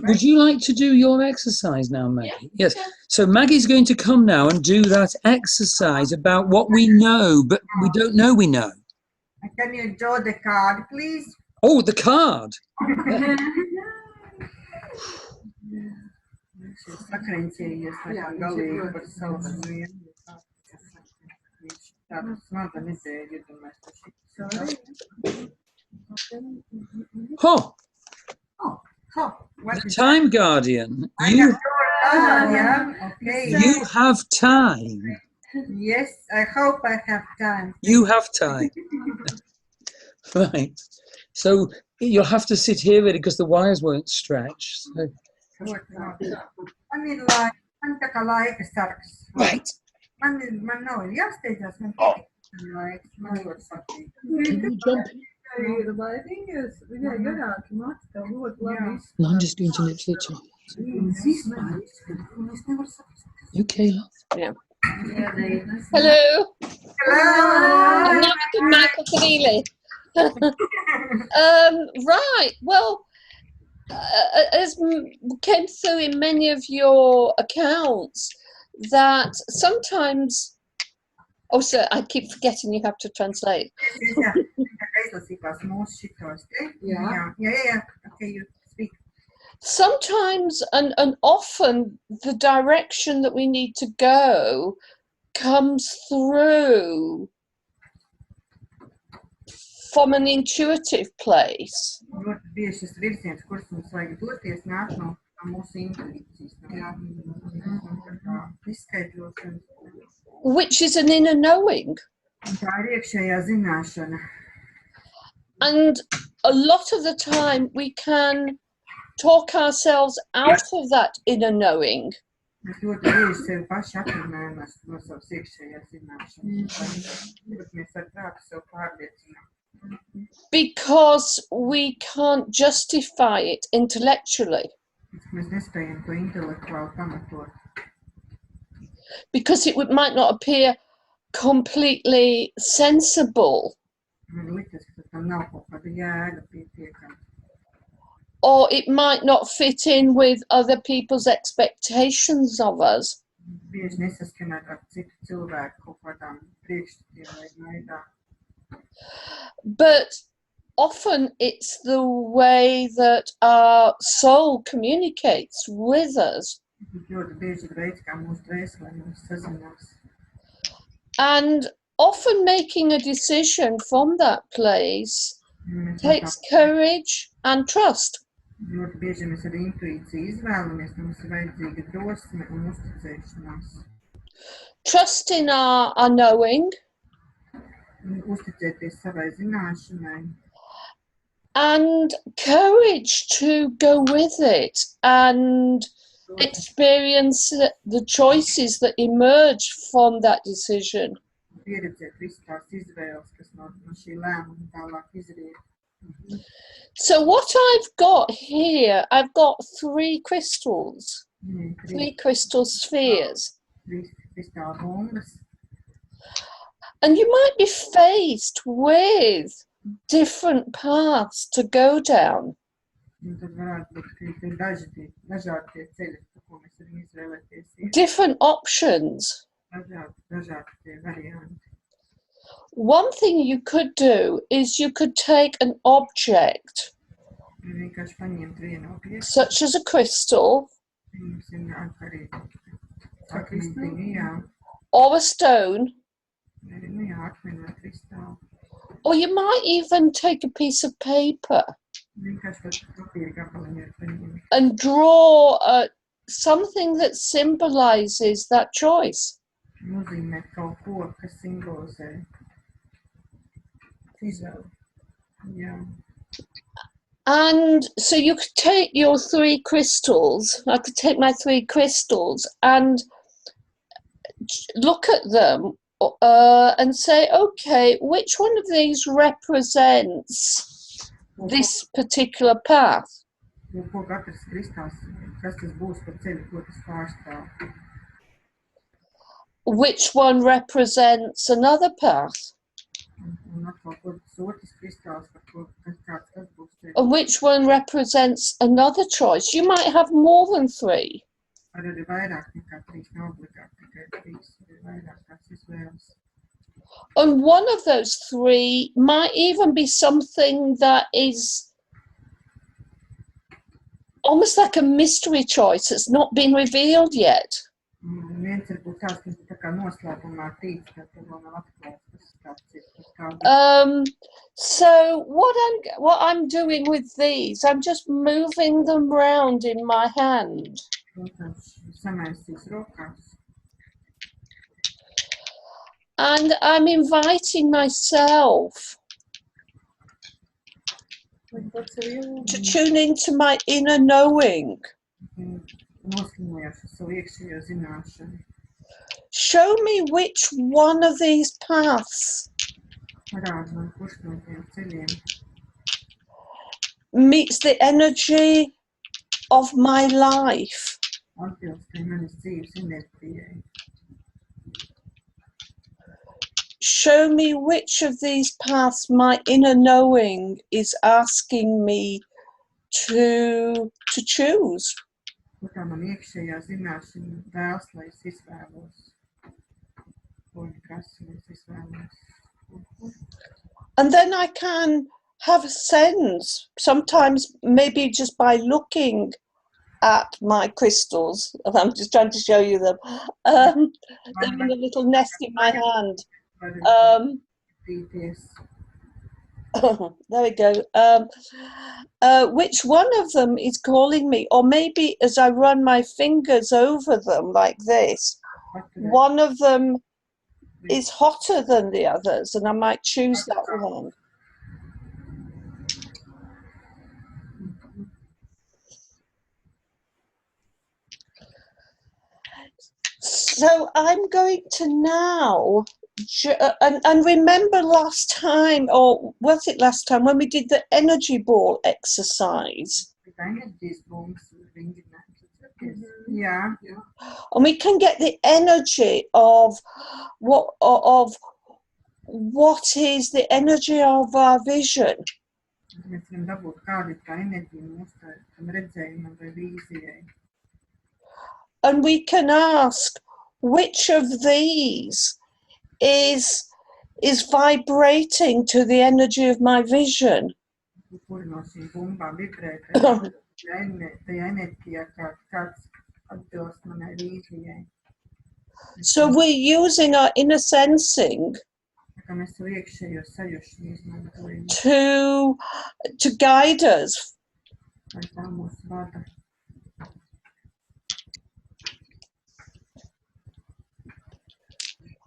would you like to do your exercise now, Maggie? Yes. So Maggie's going to come now and do that exercise about what we know, but we don't know we know. Can you draw the card, please? Oh, the card. Oh, the Time Guardian. You have time. Yes, I hope I have time. You have time. Right. So you'll have to sit here really because the wires won't stretch. So. I mean, like, man tā kā laika sargs. Right. Man nav jāsteidzās, man laiks, man ļoti saprīt. Can you jump in? No, I'm just going to literally talk. Okay, love. Yeah. Hello. Hello. I'm not with Michael Conneely. Right. Well, as came through in many of your accounts, that sometimes. Oh, sir, I keep forgetting you have to translate. Yeah. Okay, you speak. Sometimes and often the direction that we need to go comes through from an intuitive place. Which is an inner knowing. And a lot of the time we can talk ourselves out of that inner knowing. Because we can't justify it intellectually. Because it might not appear completely sensible. Or it might not fit in with other people's expectations of us. But often it's the way that our soul communicates with us. And often making a decision from that place takes courage and trust. Trust in our knowing. And courage to go with it and experience the choices that emerge from that decision. So what I've got here, I've got 3 crystals, 3 crystal spheres. And you might be faced with different paths to go down. Different options. One thing you could do is you could take an object, such as a crystal, or a stone, or you might even take a piece of paper and draw something that symbolizes that choice. And so you could take your 3 crystals, I could take my 3 crystals and look at them and say, okay, which one of these represents this particular path? Which one represents another path? Un atkal kaut otrs kristāls, par ko kas būs te. And which one represents another choice? You might have more than 3. Arī vairāk nekā 3, nav obligāti tikai 3, ir vairāk tās izvēles. And one of those 3 might even be something that is almost like a mystery choice that's not been revealed yet. Viens ir būt tāds, kas tā kā noslēpumā tīc, bet tev vēl nav atklāts, kas tāds ir, kas kāda. So what I'm doing with these, I'm just moving them round in my hand. Protams, samaisīs rokās. And I'm inviting myself to tune into my inner knowing. Noskaņojās ar savu iekšējo zināšanu. Show me which one of these paths Parāda man, kurš no tiem ceļiem meets the energy of my life. atbilst tai manas dzīves enerģijai. Show me which of these paths my inner knowing is asking me to choose. Ko tā man iekšējā zināšana vēlas, lai es izvēlos. Ko viņa prasa, lai es izvēlos. And then I can have a sense, sometimes maybe just by looking at my crystals, and I'm just trying to show you them. They're in a little nest in my hand. There we go. Which one of them is calling me? Or maybe as I run my fingers over them like this, one of them is hotter than the others, and I might choose that one. So I'm going to now, and remember last time, or was it last time, when we did the energy ball exercise? Yeah. And we can get the energy of what is the energy of our vision. Mēs varam dabūt, kāda ir tā enerģija mūsu tam redzējumam vai vīzijai. And we can ask which of these is vibrating to the energy of my vision. Kuri no šīm bumbām vibrē tajā enerģijā, kāds atbilst manai vīzijai. So we're using our inner sensing Tā kā mēs savu iekšējo sajušanu izmantojam, to guide us. lai tā mūs vada.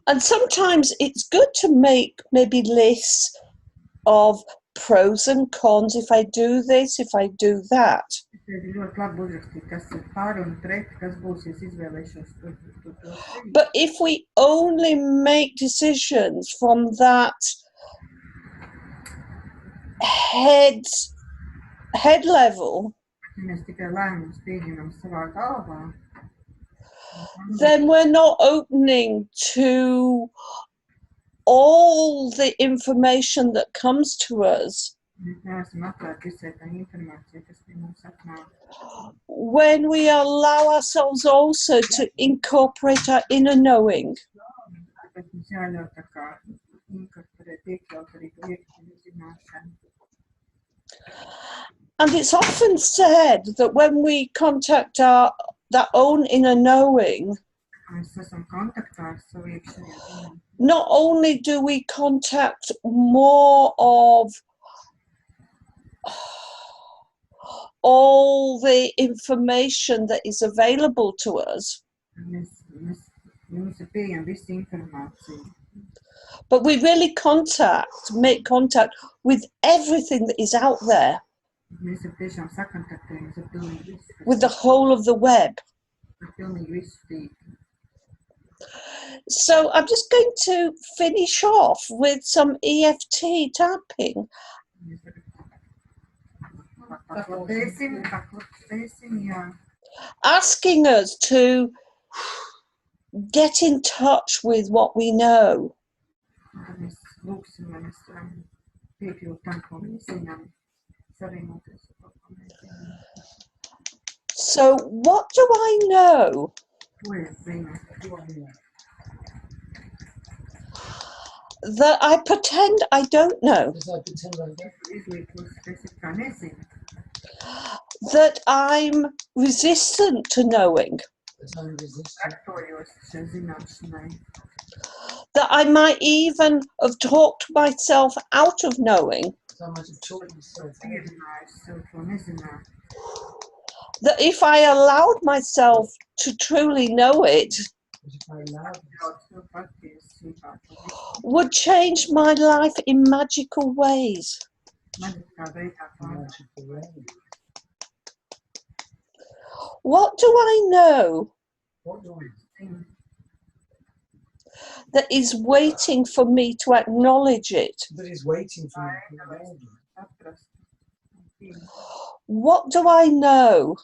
And sometimes it's good to make maybe lists of pros and cons, if I do this, if I do that. Ir ļoti labi uzrakstīt, kas ir pār un pret, kas būs, ja es izvēlēšos to. But if we only make decisions from that head level, Ja mēs tikai lēmumus pieņemam savā galvā, then we're not opening to all the information that comes to us. mēs neesam atvērti visai tā informācija, kas pie mums atnāk. When we allow ourselves also to incorporate our inner knowing. Tāpēc mums jāļauj tā kā inkorporēt, iekļaut arī to iekšējo zināšanu. And it's often said that when we contact that own inner knowing, Mēs esam kontaktā ar savu iekšējo zināšanu. not only do we contact more of all the information that is available to us, Mums ir pieejama visa informācija. but we really make contact with everything that is out there, Mēs ir tiešām sakontaktējamies ar pilnīgi visu, with the whole of the web. ar pilnīgi visu tīklu. So I'm just going to finish off with some EFT tapping. Mēs tagad paklotēsim, jā. Asking us to get in touch with what we know. Tad mēs lūksim, lai mēs varam piekļūt tam, ko mēs zinām, savienoties ar to, ko mēs zinām. So what do I know? Ko es zinu? That I pretend I don't know. Izlīkos, ka es it kā nezinu. That I'm resistant to knowing. Attojos šai zināšanai. That I might even have talked myself out of knowing. Ierunāju sev to nezināt. That if I allowed myself to truly know it, Ļaut sev patiesībā to visu. would change my life in magical ways. Maģiskā veidā pārāk. What do I know Zinu, that is waiting for me to acknowledge it? saprast. Zinu, What do I know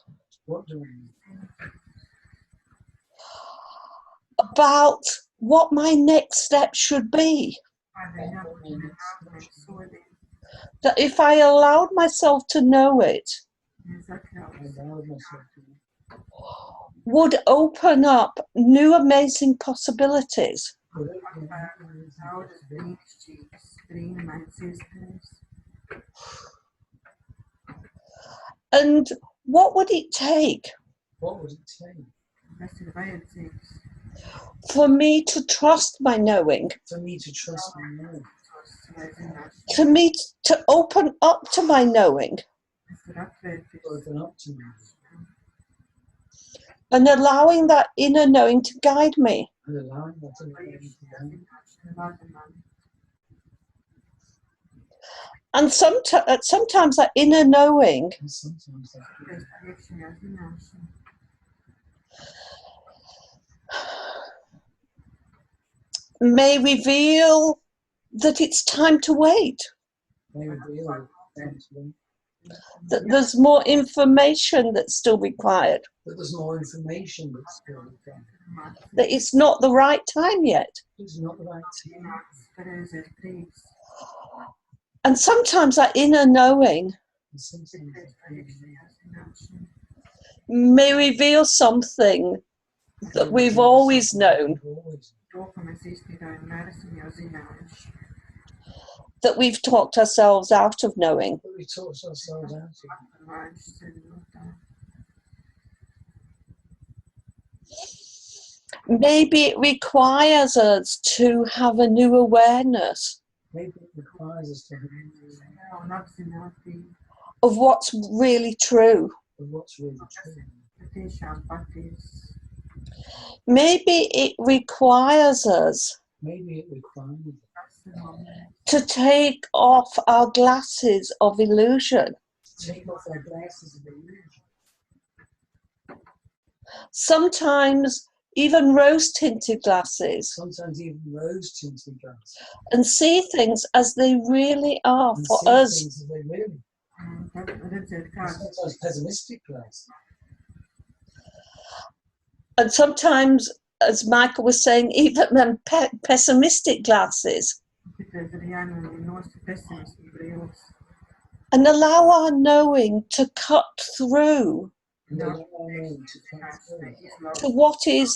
about what my next step should be? kādai jābūt nākamajam solim. That if I allowed myself to know it, Mēs atļausim. would open up new amazing possibilities. Daudzas brīnišķīgas, brīnumainas iespējas. And what would it take Tas ir vajadzīgs. for me to trust my knowing, Tos vai zināšanas. to me to open up to my knowing Es varu atvērties. and allowing that inner knowing to guide me? Lai zināšana vada mani. And sometimes that inner knowing Es iekšējā zināšana. may reveal that it's time to wait, that there's more information that's still required, That there's more information that's still required. that it's not the right time yet. It's not the right time. Pienācis pareizais brīdis. And sometimes that inner knowing And sometimes Tikai tā iekšējā zināšana. may reveal something that we've always known, To, ko mēs īstenībā vienmēr esam jau zinājuši. that we've talked ourselves out of knowing. But we talked ourselves out of it. Atrunājuši sevi no tā. Maybe it requires us to have a new awareness Maybe it requires us to have Un apzinātība, of what's really true. of what's really true. patiešām patiesa. Maybe it requires us Maybe it requires Tas ir moments, to take off our glasses of illusion. us to take off our glasses of illusion. Sometimes even rose-tinted glasses, Sometimes even rose-tinted glasses. and see things as they really are And for see us. things as they really. un tad redzēt, And kādas sometimes pessimistic glasses. And sometimes, as Michael was saying, even pessimistic glasses, citreiz ir jānoņem nost pesimismu brīvas. and allow our knowing to cut through And they don't want me to come through to what is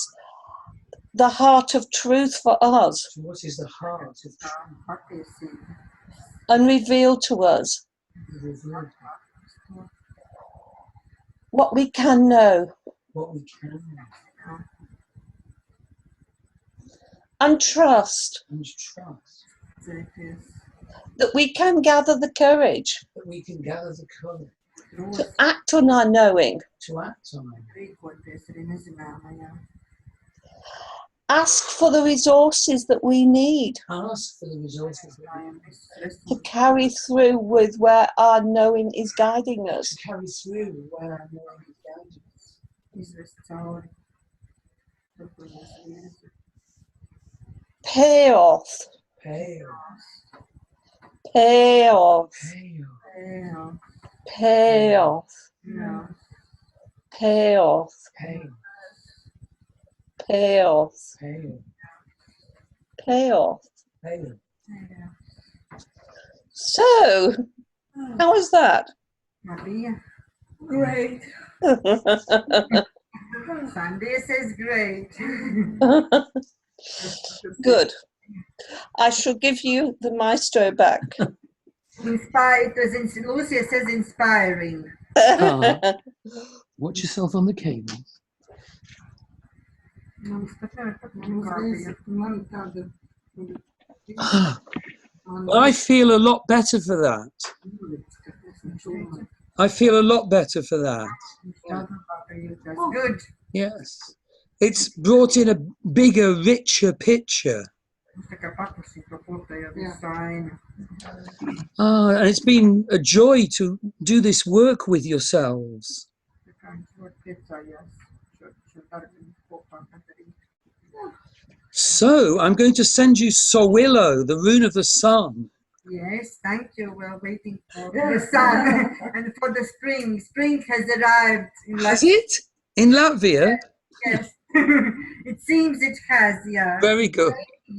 the heart of truth for us to what is the heart of truth Patiesība. and reveal to us revealed, what we can know what we can know, and trust and trust Dzēties, that we can gather the courage that we can gather the courage to drosmi, act on our knowing, to act on it. rīkoties arī nezināmajā. ask for the resources that we need Ask for the resources thatĀjam visus to resursus, carry through with where our knowing is guiding we us. to carry through where our knowing is guiding us. izvest cauri. Tur, kur mēs virzi. Payoff, Pale, payoff, pale, Jā, payoff, jā, payoff, pale, payoff, pale, payoff. pale. jā. So, how was that? Maria. Great. Sunday says great. Good. I shall give you the maestro back. Lucia says inspiring. Watch yourself on the cable. I feel a lot better for that. I feel a lot better for that. Good. Yes. It's brought in a bigger, richer picture. And it's been a joy to do this work with yourselves. So I'm going to send you Sowilo, the rune of the sun. Yes, thank you. We're waiting for the sun and for the spring. Spring has arrived. Has it? In Latvia? Yes. It seems it has, yeah. Very good.